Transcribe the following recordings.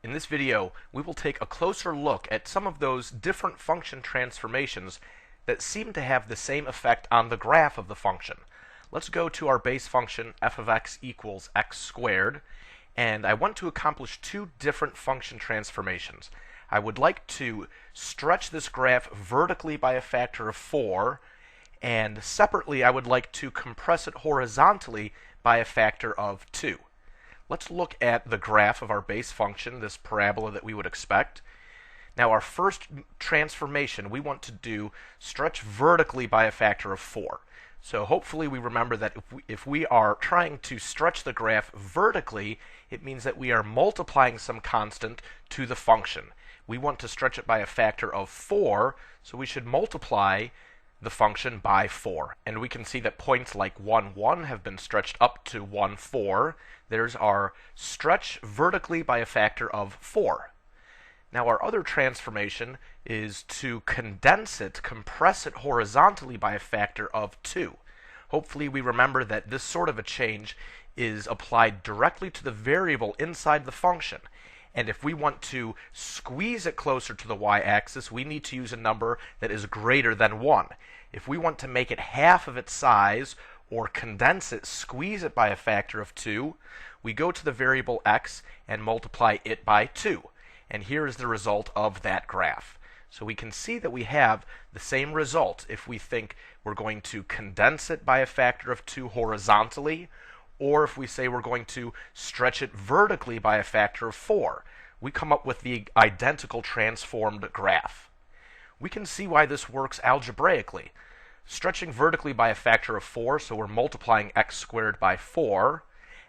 In this video, we will take a closer look at some of those different function transformations that seem to have the same effect on the graph of the function. Let's go to our base function f of x equals x squared, and I want to accomplish two different function transformations. I would like to stretch this graph vertically by a factor of 4, and separately I would like to compress it horizontally by a factor of 2. Let's look at the graph of our base function, this parabola that we would expect. Now our first transformation we want to do stretch vertically by a factor of 4. So hopefully we remember that if we are trying to stretch the graph vertically, it means that we are multiplying some constant to the function. We want to stretch it by a factor of 4, so we should multiply the function by 4. And we can see that points like 1, 1 have been stretched up to 1, 4. There's our stretch vertically by a factor of 4. Now our other transformation is to condense it, compress it horizontally by a factor of 2. Hopefully we remember that this sort of a change is applied directly to the variable inside the function. And if we want to squeeze it closer to the y-axis, we need to use a number that is greater than 1. If we want to make it half of its size, or condense it, squeeze it by a factor of 2, we go to the variable x and multiply it by 2. And here is the result of that graph. So we can see that we have the same result if we think we're going to condense it by a factor of 2 horizontally, or if we say we're going to stretch it vertically by a factor of 4. We come up with the identical transformed graph. We can see why this works algebraically. Stretching vertically by a factor of 4, so we're multiplying x squared by 4,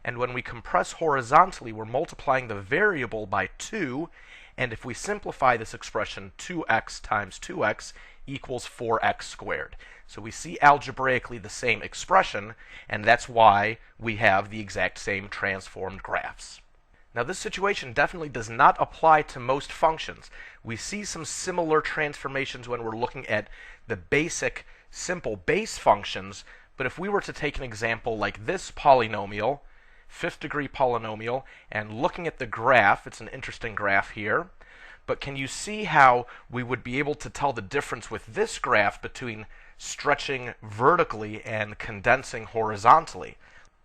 and when we compress horizontally, we're multiplying the variable by 2, and if we simplify this expression, 2x times 2x equals 4x squared. So we see algebraically the same expression, and that's why we have the exact same transformed graphs. Now this situation definitely does not apply to most functions. We see some similar transformations when we're looking at the basic simple base functions, but if we were to take an example like this polynomial, fifth degree polynomial, and looking at the graph, it's an interesting graph here, but can you see how we would be able to tell the difference with this graph between stretching vertically and condensing horizontally?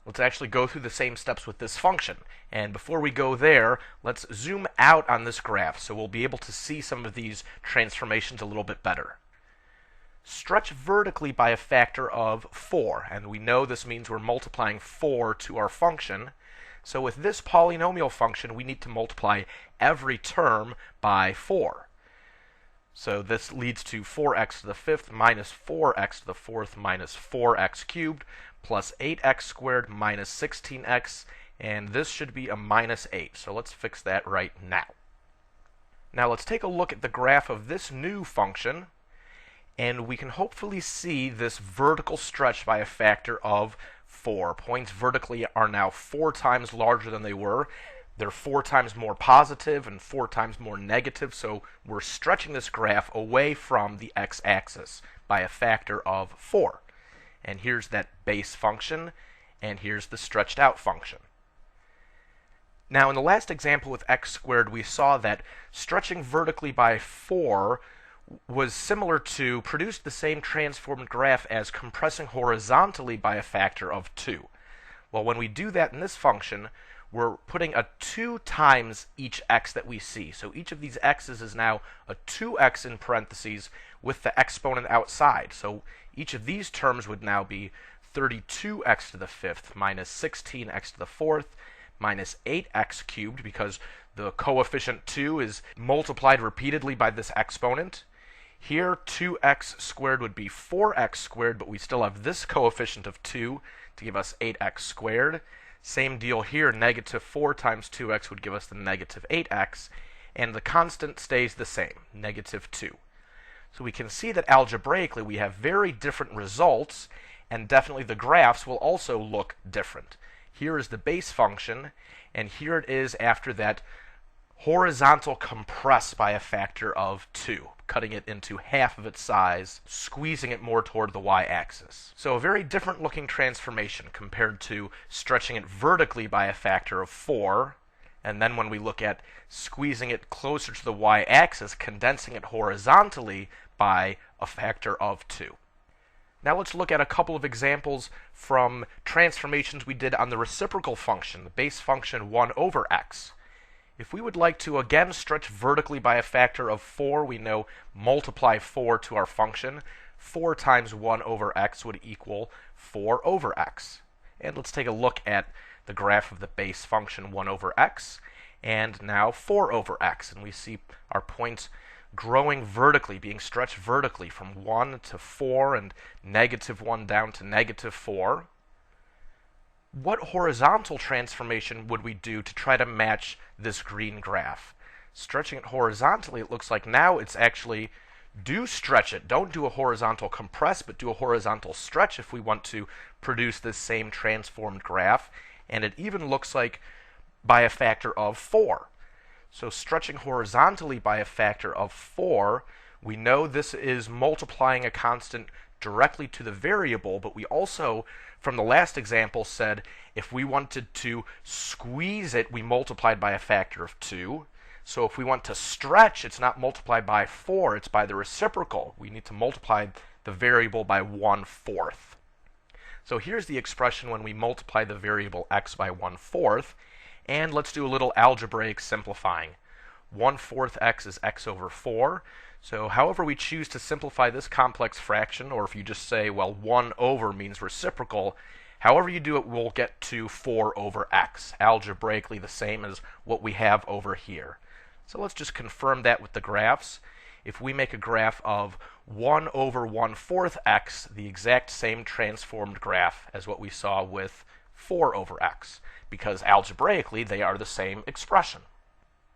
Let's actually go through the same steps with this function. And before we go there, let's zoom out on this graph so we'll be able to see some of these transformations a little bit better. Stretch vertically by a factor of 4, and we know this means we're multiplying 4 to our function. So with this polynomial function, we need to multiply every term by 4. So this leads to 4x to the 5th minus 4x to the 4th minus 4x cubed plus 8x squared minus 16x, and this should be a minus 8. So let's fix that right now. Now let's take a look at the graph of this new function, and we can hopefully see this vertical stretch by a factor of 4. Points vertically are now 4 times larger than they were. They're 4 times more positive and 4 times more negative, so we're stretching this graph away from the x-axis by a factor of 4. And here's that base function, and here's the stretched out function. Now in the last example with x squared, we saw that stretching vertically by 4 was similar to produce the same transformed graph as compressing horizontally by a factor of 2. Well, when we do that in this function, we're putting a 2 times each x that we see. So each of these x's is now a 2x in parentheses with the exponent outside. So each of these terms would now be 32x to the 5th minus 16x to the 4th minus 8x cubed, because the coefficient 2 is multiplied repeatedly by this exponent. Here, 2x squared would be 4x squared, but we still have this coefficient of 2 to give us 8x squared. Same deal here, negative 4 times 2x would give us the negative 8x, and the constant stays the same, negative 2. So we can see that algebraically we have very different results, and definitely the graphs will also look different. Here is the base function, and here it is after that horizontal compress by a factor of 2, cutting it into half of its size, squeezing it more toward the y-axis. So a very different looking transformation compared to stretching it vertically by a factor of 4 And then when we look at squeezing it closer to the y-axis, condensing it horizontally by a factor of 2. Now let's look at a couple of examples from transformations we did on the reciprocal function, the base function 1 over x. If we would like to again stretch vertically by a factor of 4, we know multiply 4 to our function. 4 times 1 over x would equal 4 over x. And let's take a look at the graph of the base function 1 over x, and now 4 over x. And we see our points growing vertically, being stretched vertically from 1 to 4 and negative 1 down to negative 4. What horizontal transformation would we do to try to match this green graph? Stretching it horizontally, it looks like now it's actually do stretch it. Don't do a horizontal compress, but do a horizontal stretch if we want to produce this same transformed graph. And it even looks like by a factor of 4. So stretching horizontally by a factor of 4, we know this is multiplying a constant directly to the variable, but we also, from the last example, said if we wanted to squeeze it, we multiplied by a factor of 2. So if we want to stretch, it's not multiplied by 4, it's by the reciprocal. We need to multiply the variable by 1/4. So here's the expression when we multiply the variable x by 1/4, and let's do a little algebraic simplifying. 1/4 x is x over 4. So however we choose to simplify this complex fraction, or if you just say, well, 1 over means reciprocal, however you do it, we'll get to 4 over x, algebraically the same as what we have over here. So let's just confirm that with the graphs. If we make a graph of 1 over 1/4 x, the exact same transformed graph as what we saw with 4 over x, because algebraically they are the same expression.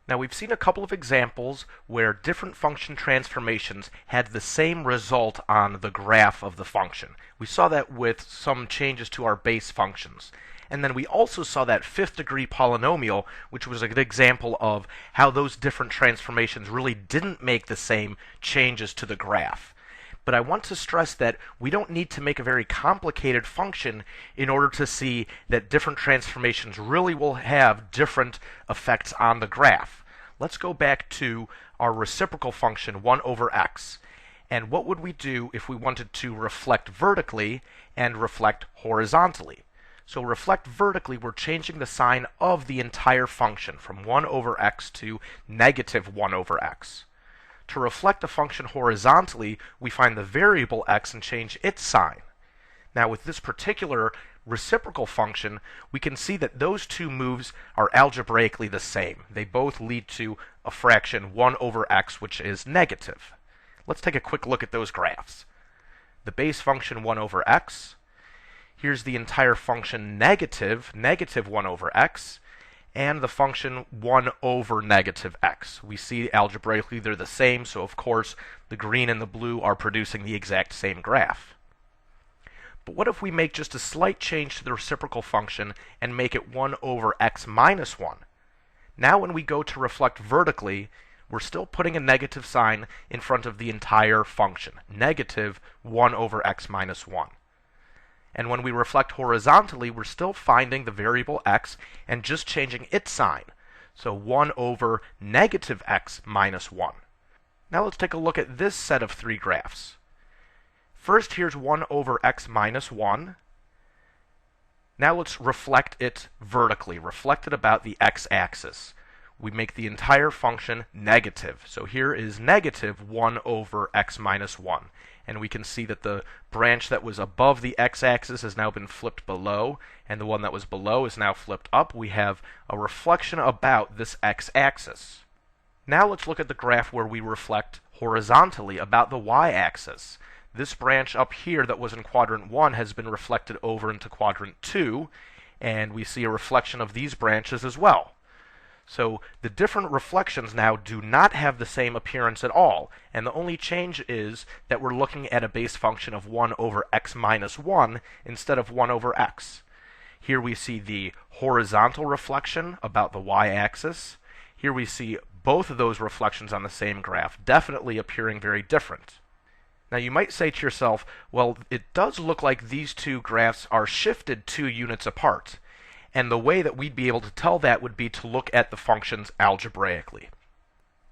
Now we've seen a couple of examples where different function transformations had the same result on the graph of the function. We saw that with some changes to our base functions. And then we also saw that 5th degree polynomial, which was a good example of how those different transformations really didn't make the same changes to the graph. But I want to stress that we don't need to make a very complicated function in order to see that different transformations really will have different effects on the graph. Let's go back to our reciprocal function 1 over x. And what would we do if we wanted to reflect vertically and reflect horizontally? So reflect vertically, we're changing the sign of the entire function from 1 over x to negative 1 over x. To reflect a function horizontally, we find the variable x and change its sign. Now with this particular reciprocal function, we can see that those two moves are algebraically the same. They both lead to a fraction 1 over x, which is negative. Let's take a quick look at those graphs. The base function 1 over x. Here's the entire function negative 1 over x, and the function 1 over negative x. We see algebraically they're the same, so of course the green and the blue are producing the exact same graph. But what if we make just a slight change to the reciprocal function and make it 1 over x minus 1? Now when we go to reflect vertically, we're still putting a negative sign in front of the entire function, negative 1 over x minus 1. And when we reflect horizontally, we're still finding the variable x and just changing its sign. So 1 over negative x minus 1. Now let's take a look at this set of 3 graphs. First, here's 1 over x minus 1. Now let's reflect it vertically, reflect it about the x-axis. We make the entire function negative. So here is negative 1 over x minus 1. And we can see that the branch that was above the x-axis has now been flipped below, and the one that was below is now flipped up. We have a reflection about this x-axis. Now let's look at the graph where we reflect horizontally about the y-axis. This branch up here that was in quadrant 1 has been reflected over into quadrant 2, and we see a reflection of these branches as well. So the different reflections now do not have the same appearance at all, and the only change is that we're looking at a base function of 1 over x minus 1 instead of 1 over x. Here we see the horizontal reflection about the y-axis. Here we see both of those reflections on the same graph, definitely appearing very different. Now you might say to yourself, well, it does look like these two graphs are shifted 2 units apart. And the way that we'd be able to tell that would be to look at the functions algebraically.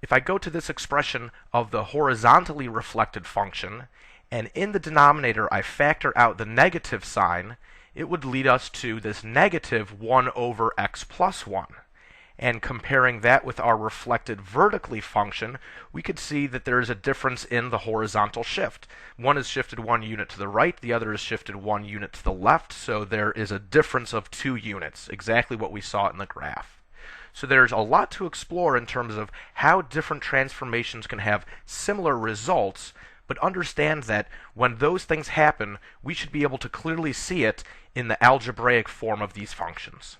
If I go to this expression of the horizontally reflected function, and in the denominator I factor out the negative sign, it would lead us to this negative 1 over x plus 1. And comparing that with our reflected vertically function, we could see that there is a difference in the horizontal shift. One is shifted 1 unit to the right, the other is shifted 1 unit to the left, so there is a difference of 2 units, exactly what we saw in the graph. So there's a lot to explore in terms of how different transformations can have similar results, but understand that when those things happen, we should be able to clearly see it in the algebraic form of these functions.